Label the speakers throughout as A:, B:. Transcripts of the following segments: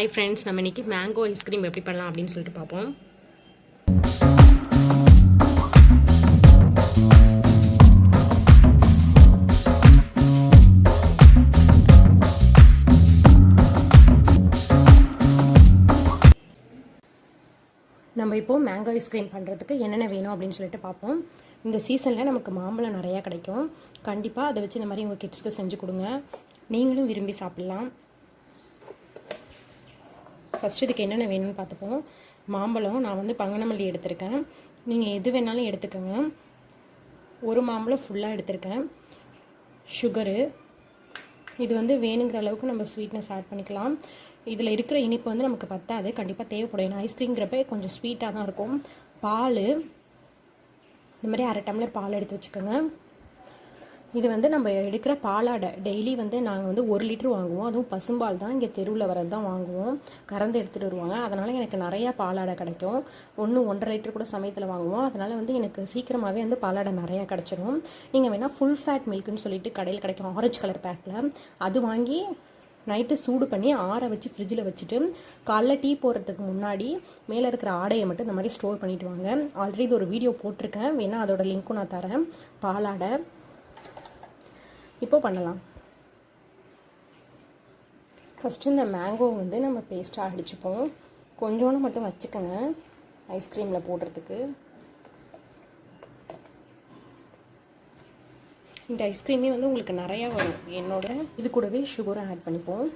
A: Hi friends, நம்ம இன்னைக்கு mango ice cream எப்படி பண்ணலாம் அப்படின்னு சொல்லிட்டு பார்ப்போம். நம்ம இப்போ மேங்கோ ஐஸ்கிரீம் பண்ணுறதுக்கு என்னென்ன வேணும் அப்படின்னு சொல்லிட்டு பார்ப்போம். இந்த சீசனில் நமக்கு மாம்பழம் நிறையா கிடைக்கும். கண்டிப்பாக அதை வச்சு இந்த மாதிரி உங்கள் கிட்ஸ்க்கு செஞ்சு கொடுங்க, நீங்களும் விரும்பி சாப்பிட்லாம். ஃபஸ்ட்டு இதுக்கு என்னென்ன வேணும்னு பார்த்துப்போம். மாம்பழம் நான் வந்து பங்கனமல்லி எடுத்திருக்கேன், நீங்கள் எது வேணாலும் எடுத்துக்கோங்க. ஒரு மாம்பழம் ஃபுல்லாக எடுத்திருக்கேன். சுகரு, இது வந்து வேணுங்கிற அளவுக்கு நம்ம ஸ்வீட்னஸ் ஆட் பண்ணிக்கலாம். இதில் இருக்கிற இனிப்பு வந்து நமக்கு பத்தாது, கண்டிப்பாக தேவைப்படும். ஏன்னா ஐஸ்கிரீம்ங்கிறப்ப கொஞ்சம் ஸ்வீட்டாக தான் இருக்கும். பால், இந்த மாதிரி 1/2 டம்ளர் பால் எடுத்து வச்சுக்கோங்க. இது வந்து நம்ம எடுக்கிற பாலாடை டெய்லி வந்து நாங்கள் வந்து 1 லிட்டர் வாங்குவோம். அதுவும் பசும்பால் தான், இங்கே தெருவில் வரது தான் வாங்குவோம். கறந்து எடுத்துகிட்டு வருவாங்க. அதனால் எனக்கு நிறையா பாலாடை கிடைக்கும். 1-1.5 லிட்டர் கூட சமயத்தில் வாங்குவோம். அதனால் வந்து எனக்கு சீக்கிரமாகவே வந்து பாலாடை நிறையா கிடச்சிடும். நீங்கள் வேணால் ஃபுல் ஃபேட் மில்க்குன்னு சொல்லிட்டு கடையில் கிடைக்கும், ஆரஞ்சு கலர் பேக்கில். அது வாங்கி நைட்டு சூடு பண்ணி ஆற வச்சு ஃப்ரிட்ஜில் வச்சுட்டு காலைல டீ போடுறதுக்கு முன்னாடி மேலே இருக்கிற ஆடையை மட்டும் இந்த மாதிரி ஸ்டோர் பண்ணிவிட்டு வாங்க. ஆல்ரெடி இது ஒரு வீடியோ போட்டிருக்கேன், வேணால் அதோட லிங்க்கும் நான் தரேன். பாலாடை இப்போ பண்ணலாம். ஃபஸ்ட்டு இந்த மேங்கோ வந்து நம்ம பேஸ்ட்டாக அடிச்சுப்போம். கொஞ்சோண்டு மட்டும் வச்சுக்கோங்க ஐஸ்கிரீமில் போடுறதுக்கு. இந்த ஐஸ்கிரீமே வந்து உங்களுக்கு நிறையா வரும். என்னோட இது கூடவே சுகரை ஆட் பண்ணிப்போம்.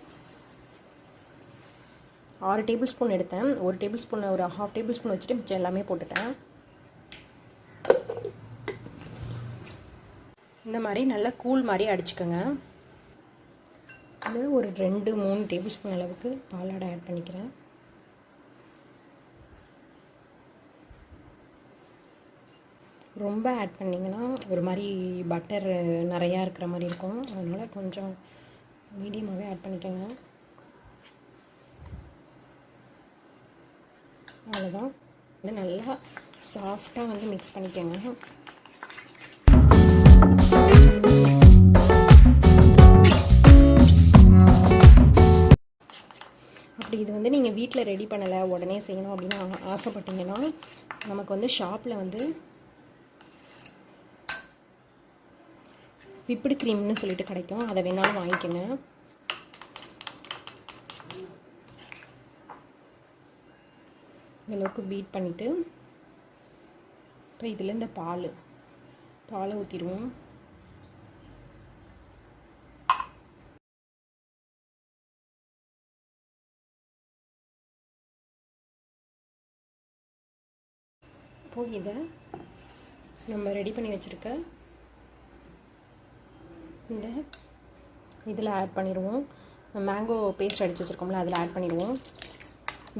A: 6 டேபிள் ஸ்பூன் எடுத்தேன். 1 டேபிள் ஸ்பூன், ஒரு 1/2 டேபிள் ஸ்பூன் வச்சுட்டு மிச்சம் எல்லாமே போட்டுட்டேன். இந்த மாதிரி நல்லா கூழ் மாதிரி அடிச்சுக்கோங்க. அதில் ஒரு 2-3 டேபிள் ஸ்பூன் அளவுக்கு பாலாடை ஆட் பண்ணிக்கிறேன். ரொம்ப ஆட் பண்ணிங்கன்னா ஒரு மாதிரி பட்டர் நிறையா இருக்கிற மாதிரி இருக்கும். அதனால் கொஞ்சம் மீடியமாகவே ஆட் பண்ணிக்கோங்க. அவ்வளோதான். இது நல்லா சாஃப்டாக வந்து மிக்ஸ் பண்ணிக்கோங்க. அப்படி இது வந்து நீங்கள் வீட்டில் ரெடி பண்ணலை, உடனே செய்யணும் அப்படின்னு ஆசைப்பட்டீங்கன்னா நமக்கு வந்து ஷாப்பில் வந்து விப்டு க்ரீம்னு சொல்லிட்டு கிடைக்கும், அதை வேணாலும் வாங்கிக்கோங்க. இந்தளவுக்கு பீட் பண்ணிவிட்டு இப்போ இதில் இந்த பாலை ஊற்றிடுவோம். இப்போது இதை நம்ம ரெடி பண்ணி வச்சுருக்க இந்த இதில் ஆட் பண்ணிடுவோம். மேங்கோ பேஸ்ட் அடித்து வச்சுருக்கோம்ல, அதில் ஆட் பண்ணிடுவோம்.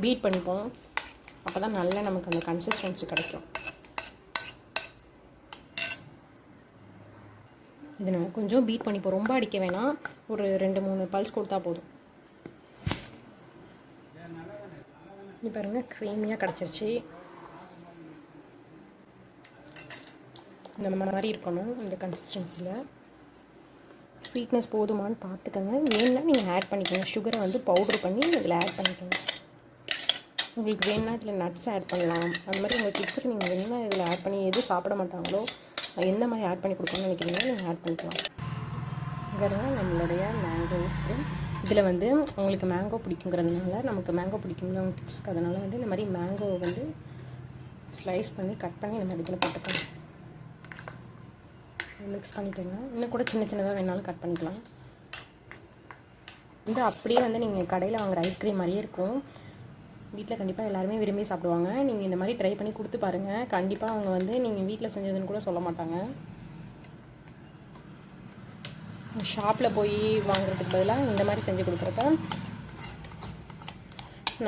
A: பீட் பண்ணிப்போம். அப்போ தான் நல்லா நமக்கு அந்த கன்சிஸ்டன்சி கிடைக்கும். இது நான் கொஞ்சம் பீட் பண்ணிப்போம், ரொம்ப அடிக்க வேணாம். ஒரு 2-3 பல்ஸ் கொடுத்தா போதும். இது பாருங்கள், க்ரீமியாக கிடச்சிருச்சு. இந்த மாதிரி இருக்கணும் இந்த கன்சிஸ்டன்சியில். ஸ்வீட்னஸ் போதுமானு பார்த்துக்கோங்க. வேணுன்னா நீங்கள் ஆட் பண்ணிக்கோங்க. சுகரை வந்து பவுட்ரு பண்ணி இதில் ஆட் பண்ணிக்கோங்க. உங்களுக்கு வேணுன்னா இதில் நட்ஸ் ஆட் பண்ணலாம். அந்த மாதிரி உங்கள் கிட்ஸுக்கு நீங்கள் வேணுன்னா இதில் ஆட் பண்ணி எது சாப்பிட மாட்டாங்களோ எந்த மாதிரி ஆட் பண்ணி கொடுக்கணும்னு நினைக்கிறீங்களோ நீங்கள் ஆட் பண்ணிக்கலாம். வேறு நம்மளுடைய மேங்கோ ஐஸ்கிரீம். இதில் வந்து உங்களுக்கு மேங்கோ பிடிக்குங்கிறதுனால, நமக்கு மேங்கோ பிடிக்குங்களா உங்கள் கிட்ஸுக்கு, அதனால் வந்து இந்த மாதிரி மேங்கோவை வந்து ஸ்லைஸ் பண்ணி கட் பண்ணி இந்த மாதிரி இதில் போட்டுக்கோங்க. மிக்ஸ் பண்ணிக்கோங்க. இன்னும் கூட சின்னதாக வேணாலும் கட் பண்ணிக்கலாம். இந்த அப்படியே வந்து நீங்கள் கடையில் வாங்குகிற ஐஸ்கிரீம் மாதிரியே இருக்கும். வீட்டில் கண்டிப்பாக எல்லாருமே விரும்பி சாப்பிடுவாங்க. நீங்கள் இந்த மாதிரி ட்ரை பண்ணி கொடுத்து பாருங்கள். கண்டிப்பாக அவங்க வந்து நீங்கள் வீட்டில் செஞ்சதுன்னு கூட சொல்ல மாட்டாங்க. ஷாப்பில் போய் வாங்குறதுக்கு பதிலாக இந்த மாதிரி செஞ்சு கொடுக்குறப்ப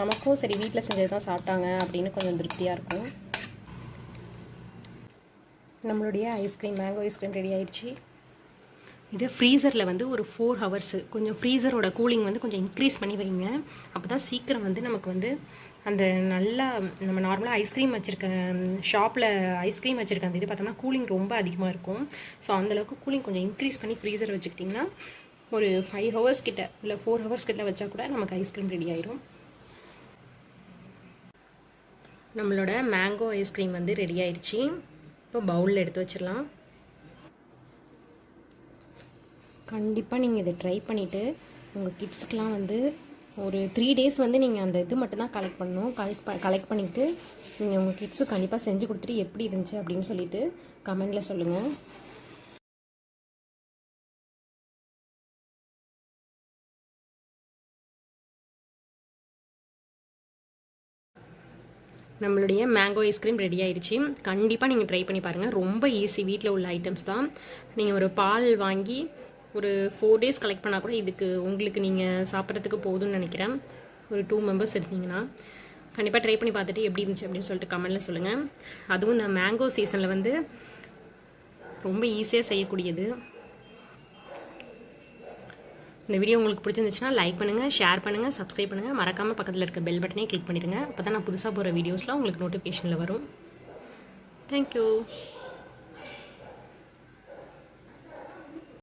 A: நமக்கும் சரி வீட்டில் செஞ்சது தான் சாப்பிட்டாங்க அப்படின்னு கொஞ்சம் திருப்தியாக இருக்கும். நம்மளுடைய ஐஸ்கிரீம், மேங்கோ ஐஸ்கிரீம் ரெடி ஆயிடுச்சு. இது ஃப்ரீசரில் வந்து ஒரு 4 ஹவர்ஸு கொஞ்சம் ஃப்ரீசரோட கூலிங் வந்து கொஞ்சம் இன்க்ரீஸ் பண்ணி வைங்க. அப்போ தான் சீக்கிரம் வந்து நமக்கு வந்து அந்த நல்லா நம்ம நார்மலாக ஐஸ்கிரீம் வச்சுருக்க ஷாப்பில் ஐஸ்கிரீம் வச்சுருக்க அந்த இது பார்த்தோம்னா கூலிங் ரொம்ப அதிகமாக இருக்கும். ஸோ அந்தளவுக்கு கூலிங் கொஞ்சம் இன்க்ரீஸ் பண்ணி ஃப்ரீசர் வச்சுக்கிட்டிங்கன்னா ஒரு 5 ஹவர்ஸ் கிட்ட இல்லை 4 ஹவர்ஸ் கிட்ட வச்சா கூட நமக்கு ஐஸ்கிரீம் ரெடி ஆயிரும். நம்மளோட மேங்கோ ஐஸ்கிரீம் வந்து ரெடி ஆயிடுச்சு. இப்போ பவுலில் எடுத்து வச்சிடலாம். கண்டிப்பாக நீங்கள் இதை ட்ரை பண்ணிவிட்டு உங்கள் கிட்ஸ்க்கெலாம் வந்து ஒரு 3 days வந்து நீங்கள் அந்த இது மட்டும்தான் கலெக்ட் பண்ணணும். கலெக்ட் பண்ணிவிட்டு நீங்கள் உங்கள் கிட்ஸுக்கு கண்டிப்பாக செஞ்சு கொடுத்துட்டு எப்படி இருந்துச்சு அப்படின்னு சொல்லிட்டு கமெண்டில் சொல்லுங்கள். நம்மளுடைய மேங்கோ ஐஸ்கிரீம் ரெடி ஆயிடுச்சு. கண்டிப்பாக நீங்கள் ட்ரை பண்ணி பாருங்கள். ரொம்ப ஈஸி, வீட்டில் உள்ள ஐட்டம்ஸ் தான். நீங்கள் ஒரு பால் வாங்கி ஒரு 4 days கலெக்ட் பண்ணால் கூட இதுக்கு உங்களுக்கு நீங்கள் சாப்பிட்றதுக்கு போதும்னு நினைக்கிறேன். ஒரு 2 members இருந்தீங்கன்னா கண்டிப்பாக ட்ரை பண்ணி பார்த்துட்டு எப்படி இருந்துச்சு அப்படின்னு சொல்லிட்டு கமெண்டில் சொல்லுங்கள். அதுவும் இந்த மேங்கோ சீசனில் வந்து ரொம்ப ஈஸியாக செய்யக்கூடியது. இந்த வீடியோ உங்களுக்கு பிடிச்சிருந்துச்சுன்னா லைக் பண்ணுங்கள், ஷேர் பண்ணுங்கள், சப்ஸ்கிரைப் பண்ணுங்கள். மறக்காமல் பக்கத்தில் இருக்க பெல் பட்டனே கிளிக் பண்ணிடுங்க. அப்போ தான் நான் புதுசாக போகிற வீடியோஸ்லாம் உங்களுக்கு நோட்டிஃபிகேஷனில் வரும். தேங்க்யூ.